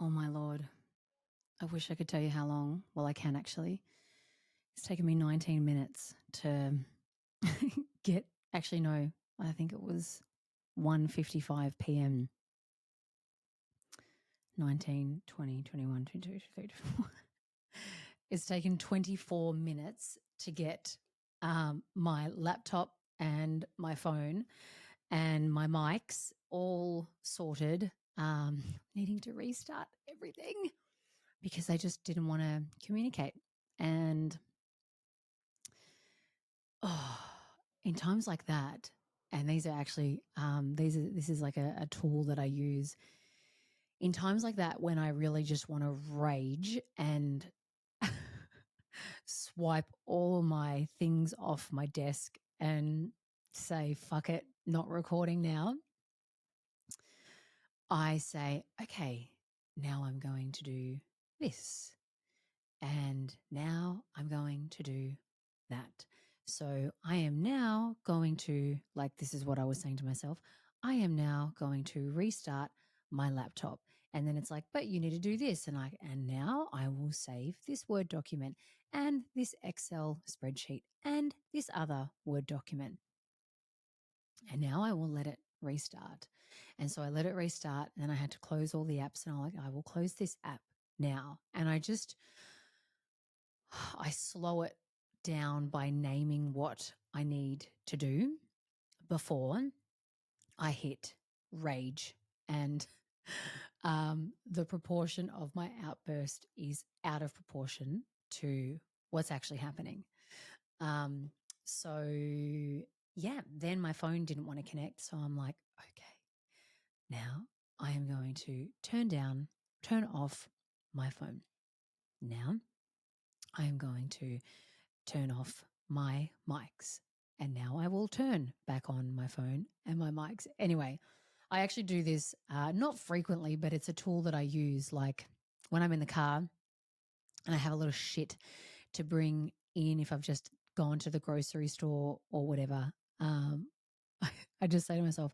Oh, my Lord. I wish I could tell you how long. Well, I can actually. It's taken me 19 minutes to get, actually, no, I think it was 1:55 p.m. 19, 20, 21, 22, 23, 24. It's taken 24 minutes to get my laptop and my phone and my mics all sorted, needing to restart everything because I just didn't want to communicate. And in times like that, and these are actually this is like a tool that I use in times like that when I really just want to rage and swipe all my things off my desk and say, fuck it, not recording now. I say, okay, now I'm going to do this. And now I'm going to do that. So I am now going to, like, this is what I was saying to myself, I am now going to restart my laptop. And then it's like, but you need to do this. And now I will save this Word document and this Excel spreadsheet and this other Word document. And now I will let it restart. And so I let it restart, and then I had to close all the apps, and I will close this app now. And I slow it down by naming what I need to do before I hit rage. And the proportion of my outburst is out of proportion to what's actually happening. So yeah, then my phone didn't want to connect. So I'm like, okay, now I am going to turn off my phone. Now I am going to turn off my mics. And now I will turn back on my phone and my mics. Anyway, I actually do this not frequently, but it's a tool that I use like when I'm in the car and I have a little shit to bring in if I've just gone to the grocery store or whatever. I just say to myself,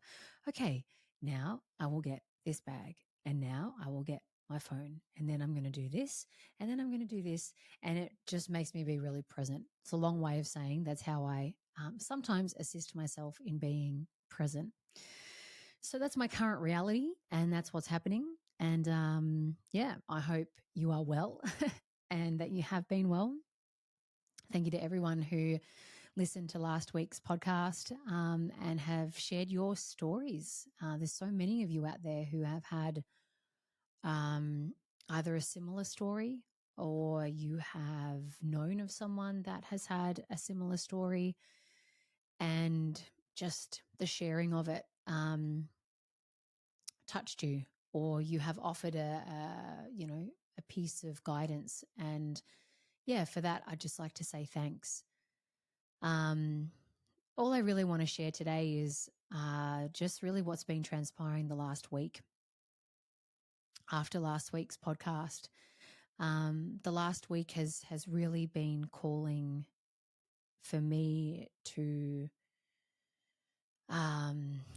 okay, now I will get this bag and now I will get my phone and then I'm going to do this and then I'm going to do this. And it just makes me be really present. It's a long way of saying that's how I sometimes assist myself in being present. So that's my current reality and that's what's happening. And yeah, I hope you are well and that you have been well. Thank you to everyone who listened to last week's podcast and have shared your stories. There's so many of you out there who have had either a similar story or you have known of someone that has had a similar story, and just the sharing of it touched you, or you have offered a piece of guidance. And yeah, for that, I'd just like to say thanks. All I really want to share today is just really what's been transpiring the last week. After last week's podcast, the last week has really been calling for me to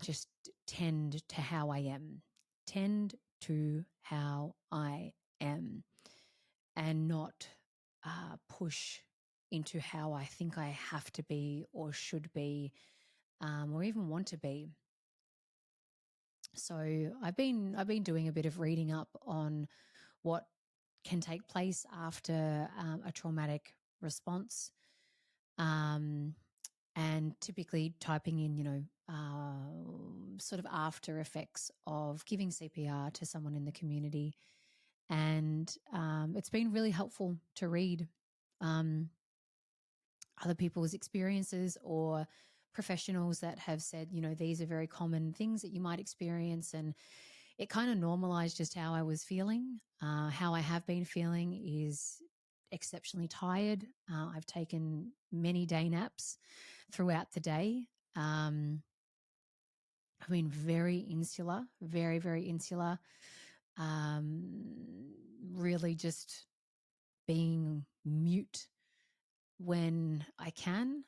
just tend to how I am, and not push into how I think I have to be or should be, or even want to be. So I've been doing a bit of reading up on what can take place after a traumatic response, and typically typing in, sort of after effects of giving CPR to someone in the community. And it's been really helpful to read other people's experiences or professionals that have said, these are very common things that you might experience. And it kind of normalized just how I was feeling. How I have been feeling is exceptionally tired. I've taken many day naps throughout the day. I've been very insular, very, very insular. Really just being mute when I can.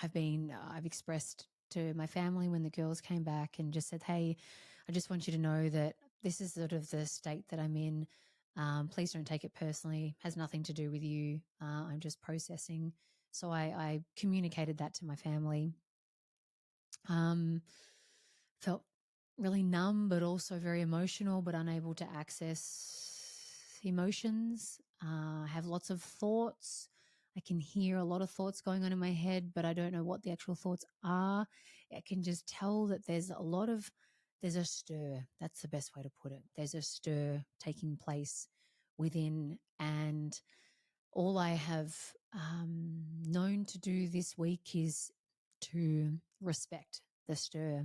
I've expressed to my family when the girls came back and just said, hey, I just want you to know that this is sort of the state that I'm in. Please don't take it personally. Has nothing to do with you. I'm just processing. So I communicated that to my family. Felt really numb, but also very emotional, but unable to access emotions. I have lots of thoughts. I can hear a lot of thoughts going on in my head, but I don't know what the actual thoughts are. I can just tell that there's a stir. That's the best way to put it. There's a stir taking place within. And all I have known to do this week is to respect the stir.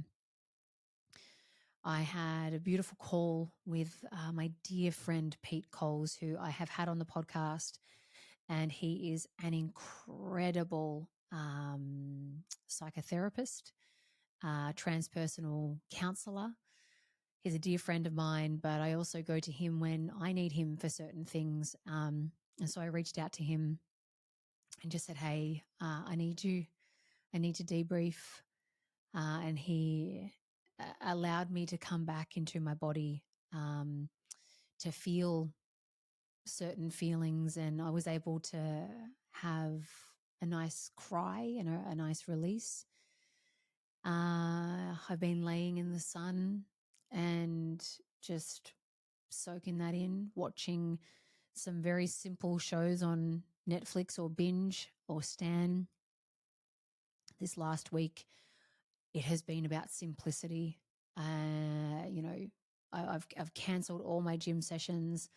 I had a beautiful call with my dear friend Pete Coles, who I have had on the podcast, and he is an incredible psychotherapist, transpersonal counselor. He's a dear friend of mine, but I also go to him when I need him for certain things. And so I reached out to him and just said, "Hey, I need you. I need to debrief." And he allowed me to come back into my body, to feel certain feelings, and I was able to have a nice cry and a nice release. I've been laying in the sun and just soaking that in, watching some very simple shows on Netflix or Binge or Stan. This last week, it has been about simplicity. I've cancelled all my gym sessions.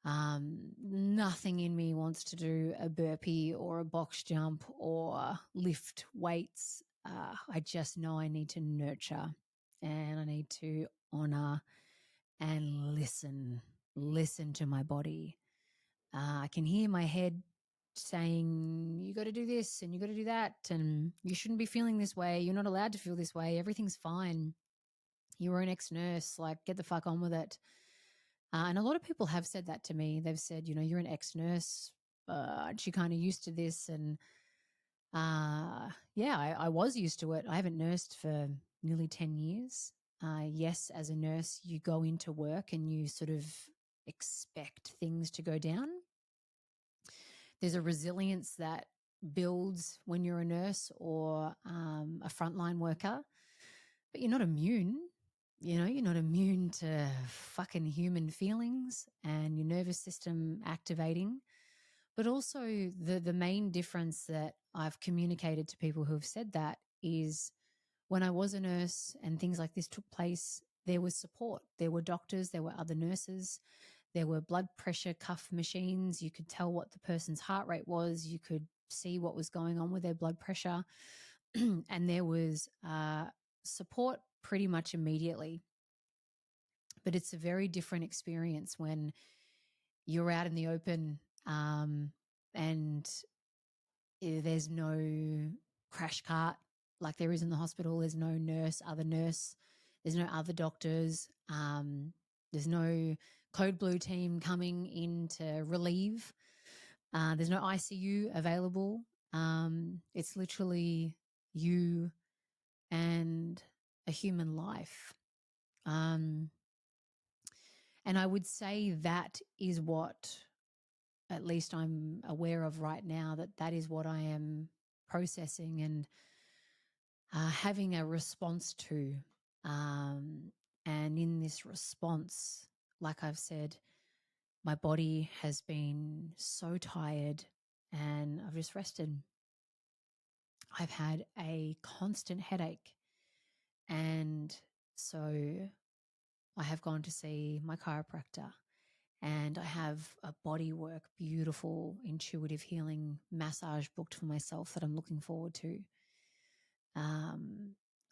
Nothing in me wants to do a burpee or a box jump or lift weights. I just know I need to nurture and I need to honor and listen to my body. I can hear my head saying, you got to do this and you got to do that. And you shouldn't be feeling this way. You're not allowed to feel this way. Everything's fine. You were an ex-nurse. Like, get the fuck on with it. And a lot of people have said that to me. They've said, you're an ex-nurse. Aren't you kind of used to this? And yeah, I was used to it. I haven't nursed for nearly 10 years. Yes, as a nurse, you go into work and you sort of expect things to go down. There's a resilience that builds when you're a nurse or a frontline worker, but you're not immune. You're not immune to fucking human feelings and your nervous system activating. But also the main difference that I've communicated to people who have said that is when I was a nurse and things like this took place, there was support. There were doctors, there were other nurses, there were blood pressure cuff machines. You could tell what the person's heart rate was. You could see what was going on with their blood pressure. And there was support pretty much immediately. But it's a very different experience when you're out in the open, and there's no crash cart like there is in the hospital. There's no other nurse. There's no other doctors. There's no code blue team coming in to relieve. There's no ICU available. It's literally you and a human life. And I would say that is what, at least I'm aware of right now, that is what I am processing and having a response to. And in this response, like I've said, my body has been so tired and I've just rested. I've had a constant headache. And so I have gone to see my chiropractor. And I have a body work, beautiful, intuitive healing massage booked for myself that I'm looking forward to.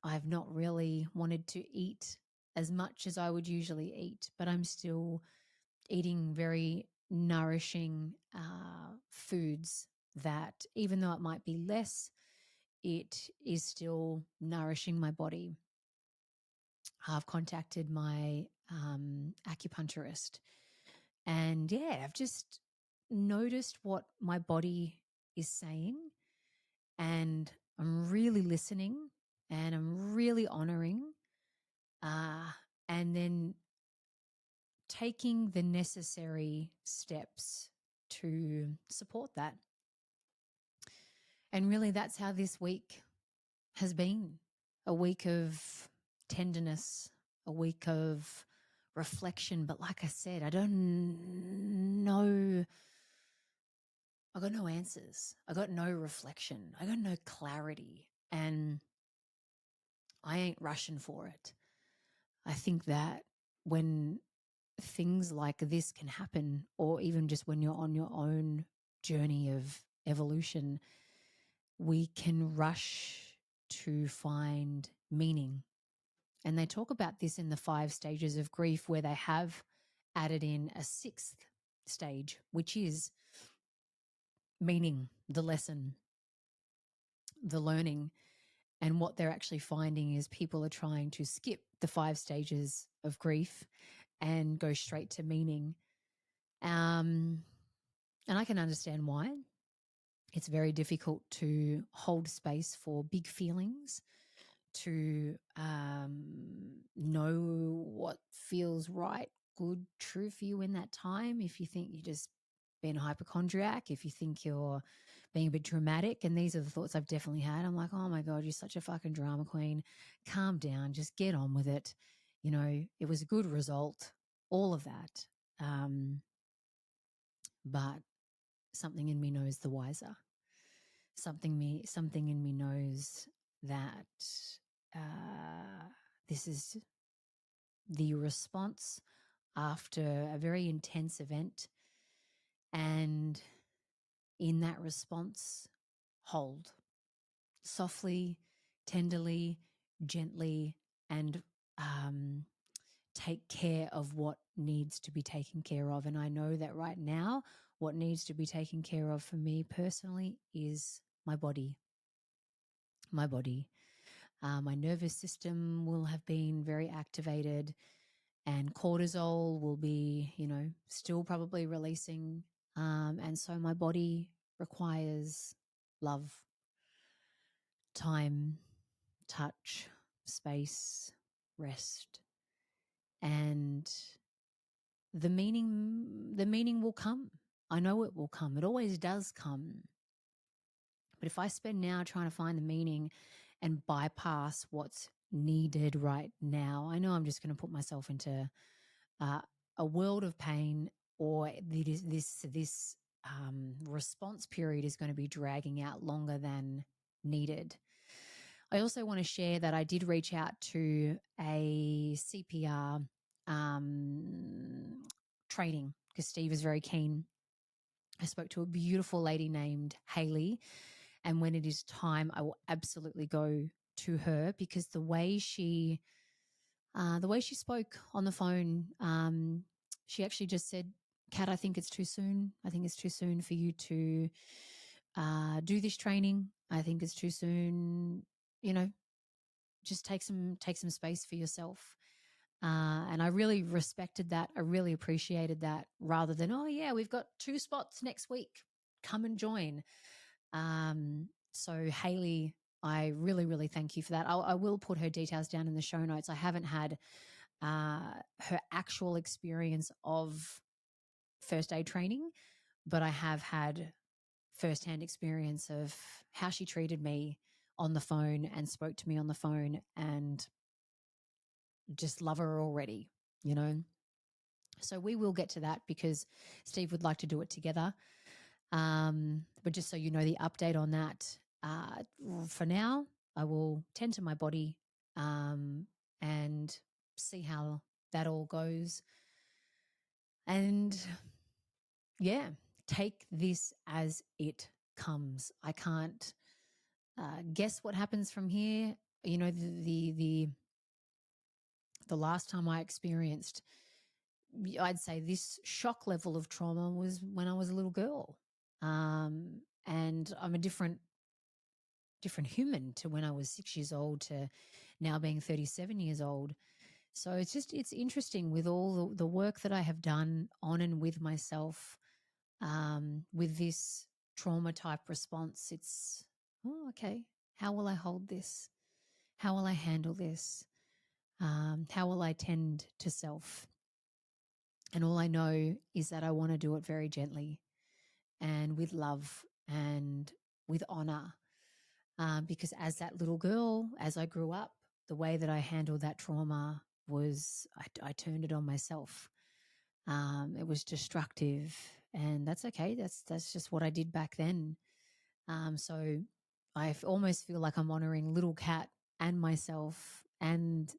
I've not really wanted to eat as much as I would usually eat, but I'm still eating very nourishing foods that, even though it might be less, it is still nourishing my body. I've contacted my acupuncturist. And yeah, I've just noticed what my body is saying, and I'm really listening and I'm really honoring. And then taking the necessary steps to support that. And really, that's how this week has been a week of tenderness, a week of reflection. But like I said, I don't know. I got no answers. I got no reflection. I got no clarity. And I ain't rushing for it. I think that when things like this can happen, or even just when you're on your own journey of evolution, we can rush to find meaning. And they talk about this in the 5 stages of grief, where they have added in a 6th stage, which is meaning, the lesson, the learning. And what they're actually finding is people are trying to skip the 5 stages of grief and go straight to meaning. And I can understand why. It's very difficult to hold space for big feelings, to know what feels right, good, true for you in that time. If you think you're just being a hypochondriac, if you think you're being a bit dramatic, and these are the thoughts I've definitely had. I'm like, oh my God, you're such a fucking drama queen. Calm down, just get on with it. You know, it was a good result, all of that. But something in me knows the wiser. Something in me knows that this is the response after a very intense event. And in that response, hold softly, tenderly, gently, and take care of what needs to be taken care of. And I know that right now, what needs to be taken care of for me personally is my body. My body. My nervous system will have been very activated, and cortisol will be, still probably releasing. And so my body requires love, time, touch, space, rest. And the meaning will come. I know it will come. It always does come. But if I spend now trying to find the meaning and bypass what's needed right now, I know I'm just going to put myself into a world of pain, or this response period is going to be dragging out longer than needed. I also want to share that I did reach out to a CPR training because Steve is very keen. I spoke to a beautiful lady named Haley, and when it is time, I will absolutely go to her, because the way she spoke on the phone, she actually just said, "Kat, I think it's too soon. I think it's too soon for you to do this training. I think it's too soon. Just take some space for yourself." And I really respected that. I really appreciated that, rather than, oh yeah, we've got 2 spots next week, come and join. So Haley, I really, really thank you for that. I will put her details down in the show notes. I haven't had her actual experience of first aid training, but I have had firsthand experience of how she treated me on the phone and spoke to me on the phone, and just love her already, So we will get to that, because Steve would like to do it together. But just so you know the update on that, for now, I will tend to my body and see how that all goes. And yeah, take this as it comes. I can't guess what happens from here. The last time I experienced, I'd say, this shock level of trauma was when I was a little girl. And I'm a different human to when I was 6 years old to now being 37 years old. So it's interesting with all the work that I have done on and with myself, with this trauma type response. It's, oh, okay, how will I hold this? How will I handle this? How will I tend to self? And all I know is that I want to do it very gently and with love and with honor. Because as that little girl, as I grew up, the way that I handled that trauma was I turned it on myself. It was destructive, and that's okay. That's just what I did back then. So almost feel like I'm honoring little cat and myself and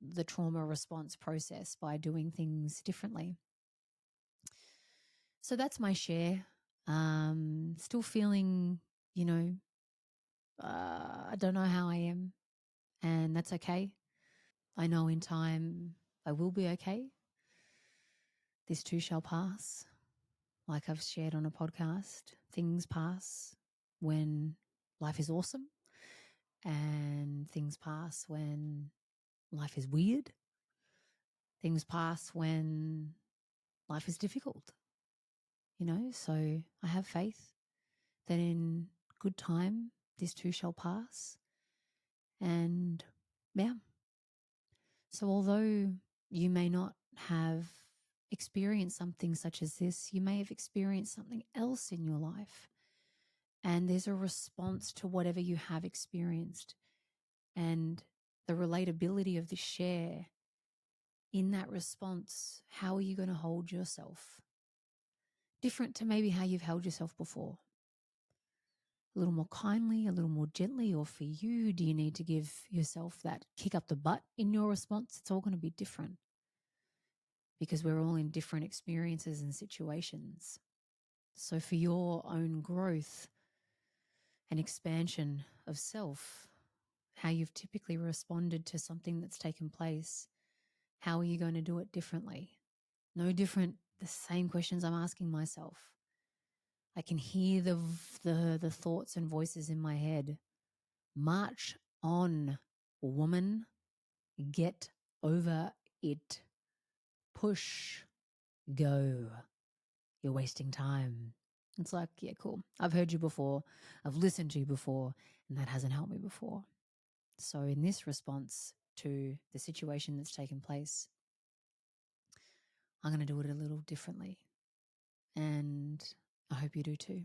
the trauma response process by doing things differently. So that's my share. Still feeling, you know, I don't know how I am, and that's okay. I know in time I will be okay. This too shall pass. Like I've shared on a podcast, things pass when life is awesome, and things pass when life is weird. Things pass when life is difficult, So I have faith that in good time, this too shall pass. And yeah. So although you may not have experienced something such as this, you may have experienced something else in your life. And there's a response to whatever you have experienced. And the relatability of the share in that response, how are you going to hold yourself? Different to maybe how you've held yourself before. A little more kindly, a little more gently, or for you, do you need to give yourself that kick up the butt in your response? It's all going to be different because we're all in different experiences and situations. So for your own growth and expansion of self, how you've typically responded to something that's taken place, how are you going to do it differently? No different, the same questions I'm asking myself. I can hear the thoughts and voices in my head. March on, woman. Get over it. Push. Go. You're wasting time. It's like, yeah, cool. I've heard you before. I've listened to you before, and that hasn't helped me before. So in this response to the situation that's taken place, I'm going to do it a little differently. And I hope you do too.